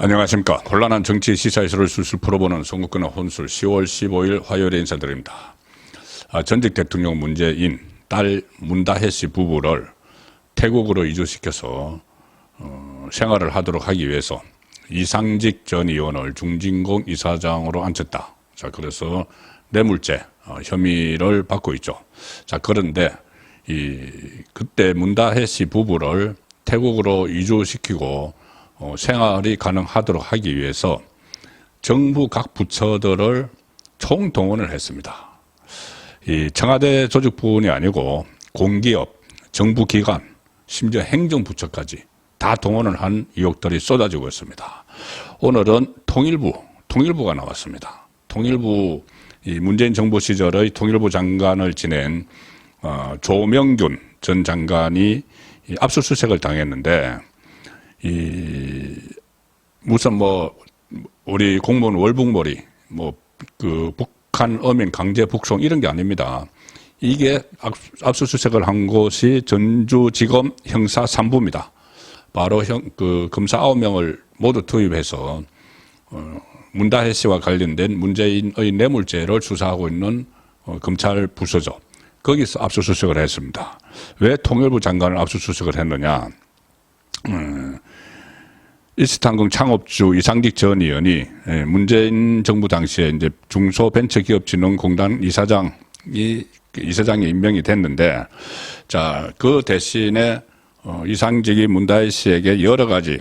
안녕하십니까. 혼란한 정치 시사 이슈를 술술 풀어보는 송국근의 혼술 10월 15일 화요일에 인사드립니다. 전직 대통령 문재인 딸 문다혜 씨 부부를 태국으로 이주시켜서 생활을 하도록 하기 위해서 이상직 전 의원을 중진공 이사장으로 앉혔다. 자, 그래서 뇌물죄 혐의를 받고 있죠. 자, 그런데 그때 문다혜 씨 부부를 태국으로 이주시키고 생활이 가능하도록 하기 위해서 정부 각 부처들을 총동원을 했습니다. 이 청와대 조직뿐이 아니고 공기업, 정부기관, 심지어 행정부처까지 다 동원을 한 의혹들이 쏟아지고 있습니다. 오늘은 통일부가 나왔습니다. 통일부, 이 문재인 정부 시절의 통일부 장관을 지낸 조명균 전 장관이 압수수색을 당했는데, 무슨 우리 공무원 월북몰이, 북한 어민 강제 북송 이런 게 아닙니다. 이게 압수수색을 한 곳이 전주지검 형사 3부입니다. 바로 검사 9명을 모두 투입해서, 문다혜 씨와 관련된 문재인의 뇌물죄를 수사하고 있는 검찰 부서죠. 거기서 압수수색을 했습니다. 왜 통일부 장관을 압수수색을 했느냐? 이스타항공 창업주 이상직 전 의원이 문재인 정부 당시에 이제 중소벤처기업진흥공단 이사장에 임명이 됐는데, 자, 그 대신에 이상직이 문다혜 씨에게 여러 가지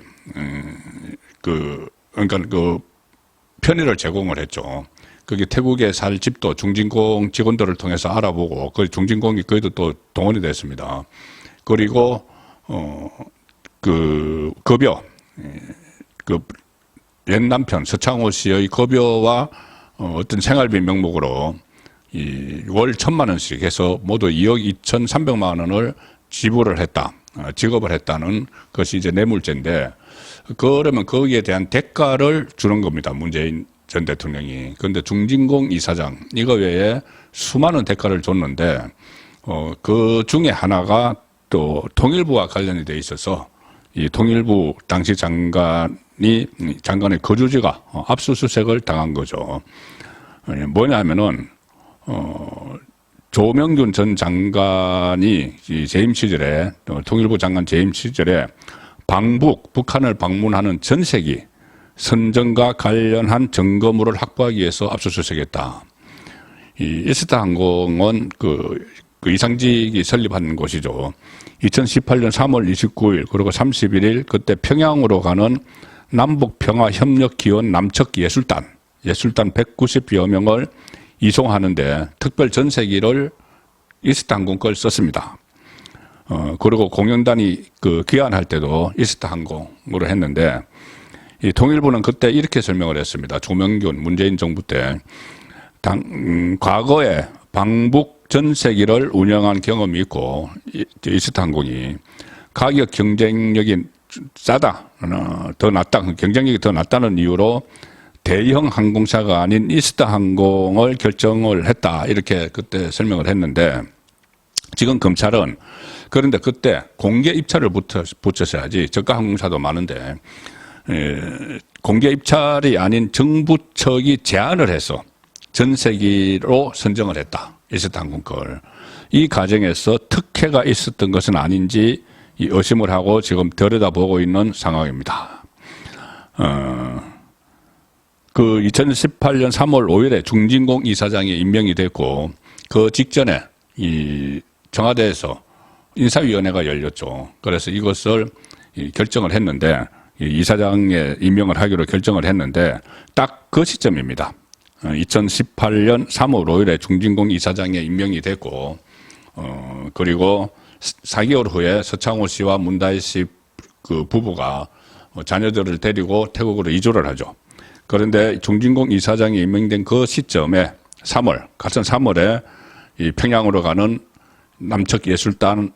편의를 제공을 했죠. 그게 태국에 살 집도 중진공 직원들을 통해서 알아보고, 그 중진공이 거기도 또 동원이 됐습니다. 그리고 급여, 옛 남편 서창호 씨의 급여와 어떤 생활비 명목으로 월 1,000만 원씩 해서 모두 2억 2,300만 원을 지급을 했다는 것이 이제 뇌물죄인데, 그러면 거기에 대한 대가를 주는 겁니다. 문재인 전 대통령이. 그런데 중진공 이사장 이거 외에 수많은 대가를 줬는데, 그 중에 하나가 또 통일부와 관련이 돼 있어서 이 통일부 당시 장관의 거주지가 압수수색을 당한 거죠. 뭐냐면은 조명균 전 장관이 재임 시절에, 통일부 장관 재임 시절에 북한을 방문하는 전세기 선정과 관련한 점검물을 확보하기 위해서 압수수색했다. 이 이스타항공은 그 이상직이 설립한 곳이죠. 2018년 3월 29일 그리고 31일 그때 평양으로 가는 남북평화협력기원 남측예술단 190여 명을 이송하는데 특별 전세기를 이스타항공 걸 썼습니다. 그리고 공연단이 귀환할 때도 이스타항공으로 했는데, 이 통일부는 그때 이렇게 설명을 했습니다. 조명균 문재인 정부 때 과거에 방북 전세기를 운영한 경험이 있고, 이스타항공이 가격 경쟁력이 경쟁력이 더 낮다는 이유로 대형 항공사가 아닌 이스타항공을 결정을 했다. 이렇게 그때 설명을 했는데, 지금 검찰은 그런데 그때 공개 입찰을 붙였어야지. 저가 항공사도 많은데, 공개 입찰이 아닌 정부 측이 제안을 해서 전세기로 선정을 했다. 이스타항공 걸. 이 과정에서 특혜가 있었던 것은 아닌지 의심을 하고 지금 들여다보고 있는 상황입니다. 2018년 3월 5일에 중진공 이사장이 임명이 됐고, 그 직전에 이 청와대에서 인사위원회가 열렸죠. 그래서 이것을 결정을 했는데, 이사장에 임명을 하기로 결정을 했는데, 딱 그 시점입니다. 2018년 3월 5일에 중진공 이사장에 임명이 됐고, 그리고 4개월 후에 서창호 씨와 문다혜 씨 부부가 자녀들을 데리고 태국으로 이주를 하죠. 그런데 중진공 이사장이 임명된 그 시점에 같은 3월에 이 평양으로 가는 남측 예술단을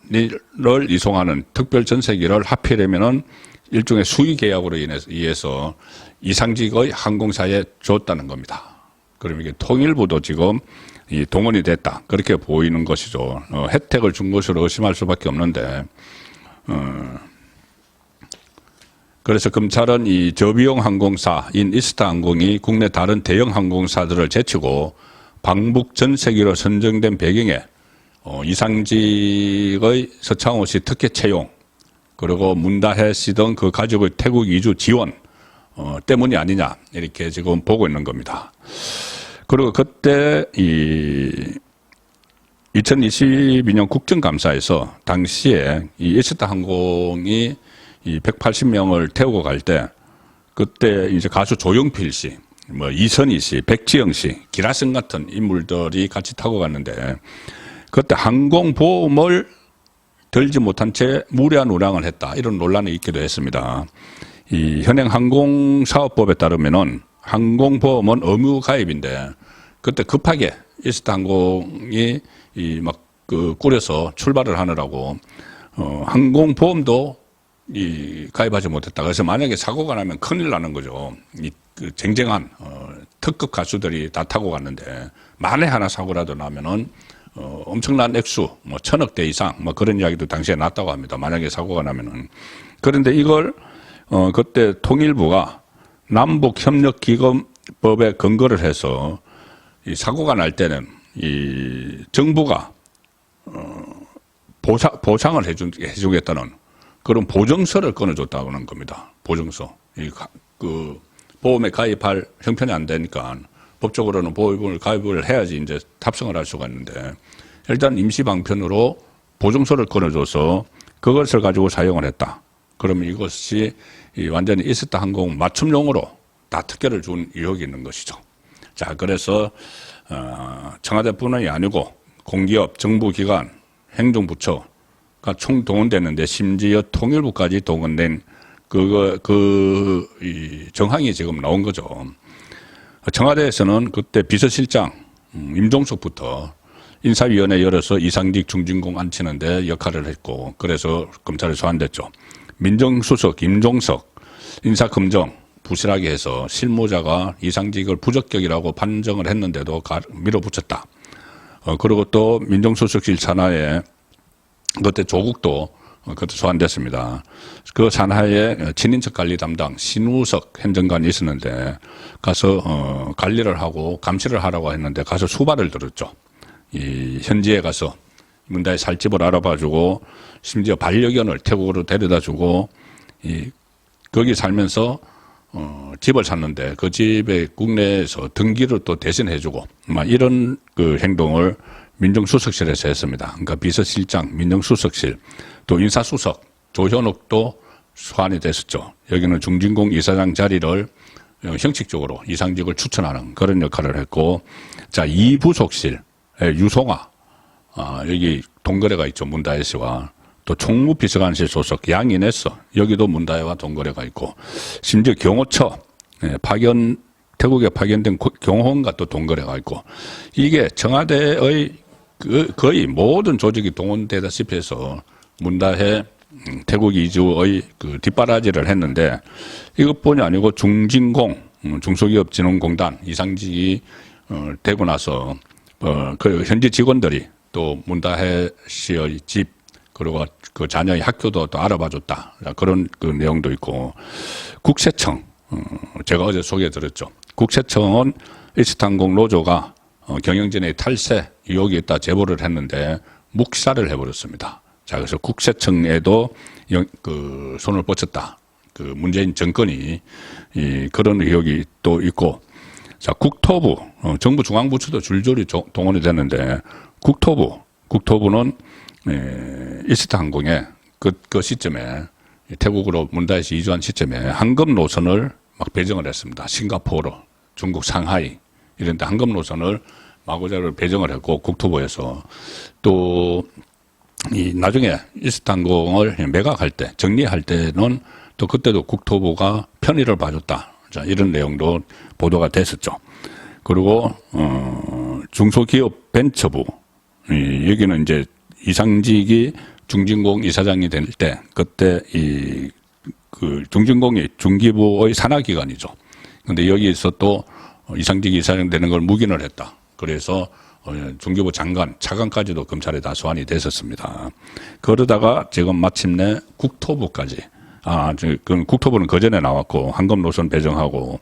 이송하는 특별 전세기를 하필이면은 일종의 수의 계약으로 인해서 이상직의 항공사에 줬다는 겁니다. 그럼 이게 통일부도 지금 동원이 됐다. 그렇게 보이는 것이죠. 혜택을 준 것으로 의심할 수밖에 없는데, 그래서 검찰은 이 저비용 항공사인 이스타항공이 국내 다른 대형 항공사들을 제치고 방북 전세기로 선정된 배경에 이상직의 서창호 씨 특혜 채용, 그리고 문다혜 씨 등 그 가족의 태국 이주 지원 때문이 아니냐, 이렇게 지금 보고 있는 겁니다. 그리고 그때 2022년 국정감사에서 당시에 이 이스타항공이 이 180명을 태우고 갈 때, 그때 이제 가수 조용필 씨, 뭐 이선희 씨, 백지영 씨, 기라성 같은 인물들이 같이 타고 갔는데, 그때 항공보험을 들지 못한 채 무리한 운항을 했다, 이런 논란이 있기도 했습니다. 이 현행 항공사업법에 따르면은 항공보험은 의무 가입인데, 그때 급하게 이스타항공이 꾸려서 출발을 하느라고 항공보험도 가입하지 못했다. 그래서 만약에 사고가 나면 큰일 나는 거죠. 그 쟁쟁한 특급 가수들이 다 타고 갔는데, 만에 하나 사고라도 나면은 엄청난 액수, 뭐 1,000억대 이상, 뭐 그런 이야기도 당시에 났다고 합니다. 만약에 사고가 나면은. 그런데 이걸 그때 통일부가 남북협력기금법에 근거를 해서 이 사고가 날 때는 이 정부가 보상을 해주겠다는 그런 보증서를 끊어줬다는 겁니다. 보증서. 그 보험에 가입할 형편이 안 되니까 법적으로는 보험을 가입을 해야지 이제 탑승을 할 수가 있는데, 일단 임시 방편으로 보증서를 끊어줘서 그것을 가지고 사용을 했다. 그러면 이것이 완전히 이스타항공 맞춤용으로 다 특혜를 준 의혹이 있는 것이죠. 자, 그래서 청와대뿐만이 아니고 공기업, 정부기관, 행정부처가 총동원됐는데, 심지어 통일부까지 동원된 이 정황이 지금 나온 거죠. 청와대에서는 그때 비서실장 임종석부터 인사위원회 열어서 이상직 중진공 앉히는데 역할을 했고, 그래서 검찰에 소환됐죠. 민정수석 임종석 인사검증 부실하게 해서 실무자가 이상직을 부적격이라고 판정을 했는데도 밀어붙였다. 그리고 또 민정수석실 산하에 그때 조국도 그때 소환됐습니다. 그 산하에 친인척 관리 담당 신우석 행정관이 있었는데, 가서 관리를 하고 감시를 하라고 했는데 가서 수발을 들었죠. 이 현지에 가서 문다의 살집을 알아봐주고, 심지어 반려견을 태국으로 데려다주고, 거기 살면서 집을 샀는데 그 집에 국내에서 등기를 또 대신해주고, 이런 그 행동을 민정수석실에서 했습니다. 그러니까 비서실장, 민정수석실, 또 인사수석 조현옥도 소환이 됐었죠. 여기는 중진공 이사장 자리를 형식적으로 이상직을 추천하는 그런 역할을 했고, 자, 이 부속실 유송아, 여기 동거래가 있죠. 문다혜 씨와. 또 총무비서관실 소속 양인했어. 여기도 문다혜와 동거래가 있고, 심지어 경호처 태국에 파견된 경호원과 또 동거래가 있고, 이게 청와대의 거의 모든 조직이 동원되다시피 해서 문다혜 태국 이주의 그 뒷바라지를 했는데, 이것뿐이 아니고 중진공 중소기업진흥공단 이상직이 되고 나서 그 현지 직원들이 또 문다혜 씨의 집, 그리고 그 자녀의 학교도 또 알아봐줬다, 그런 그 내용도 있고, 국세청 제가 어제 소개해드렸죠. 국세청은 이스타항공 노조가 경영진의 탈세 의혹이 있다 제보를 했는데 묵살을 해버렸습니다. 자, 그래서 국세청에도 그 손을 뻗쳤다. 그 문재인 정권이 그런 의혹이 또 있고, 자, 국토부, 정부 중앙부처도 줄줄이 동원이 됐는데, 국토부는 이스타항공에 그 시점에 태국으로 문다혜 씨 이주한 시점에 항금 노선을 막 배정을 했습니다. 싱가포르, 중국 상하이 이런 데 항금 노선을 마구잡이로 배정을 했고, 국토부에서 또 나중에 이스타항공을 매각할 때, 정리할 때는 또 그때도 국토부가 편의를 봐줬다. 자, 이런 내용도 보도가 됐었죠. 그리고 중소기업 벤처부, 여기는 이제 이상직이 중진공 이사장이 될 때, 그때 그 중진공이 중기부의 산하기관이죠. 근데 여기에서 또 이상직 이사장 되는 걸 묵인을 했다. 그래서 중기부 장관, 차관까지도 검찰에 다 소환이 됐었습니다. 그러다가 지금 마침내 국토부까지 그건 국토부는 그 전에 나왔고, 황금 노선 배정하고,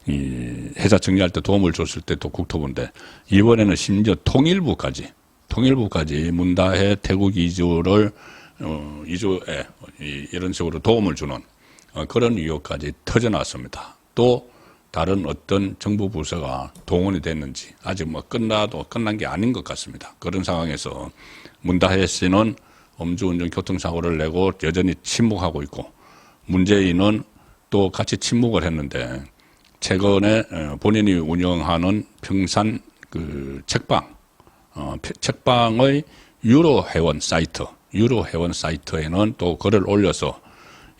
이 회사 정리할 때 도움을 줬을 때 또 국토부인데, 이번에는 심지어 통일부까지 문다해 태국 이주를, 이주에 이런 식으로 도움을 주는 그런 의혹까지 터져나왔습니다. 또 다른 어떤 정부 부서가 동원이 됐는지 아직 뭐 끝난 게 아닌 것 같습니다. 그런 상황에서 문다혜 씨는 음주운전 교통사고를 내고 여전히 침묵하고 있고, 문재인은 또 같이 침묵을 했는데, 최근에 본인이 운영하는 평산 그 책방의 유로 회원 사이트에는 또 글을 올려서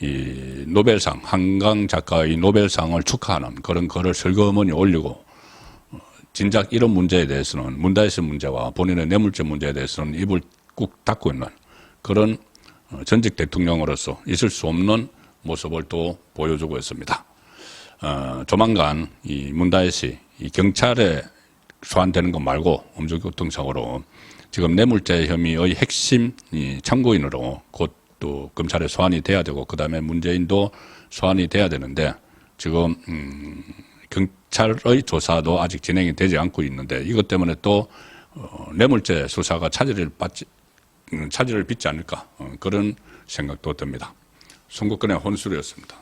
이 노벨상, 한강 작가의 노벨상을 축하하는 그런 글을 슬그머니 올리고, 진작 이런 문제에 대해서는, 문다혜 씨 문제와 본인의 뇌물죄 문제에 대해서는 입을 꾹 닫고 있는 그런 전직 대통령으로서 있을 수 없는 모습을 또 보여주고 있습니다. 조만간 이 문다혜 씨, 이 경찰에 소환되는 것 말고 음주교통사고로 지금 뇌물죄 혐의의 핵심 참고인으로 곧 또 검찰에 소환이 돼야 되고, 그 다음에 문재인도 소환이 돼야 되는데, 지금 경찰의 조사도 아직 진행이 되지 않고 있는데, 이것 때문에 또 뇌물죄 수사가 차질을 빚지 않을까, 그런 생각도 듭니다. 송국근의 혼술이었습니다.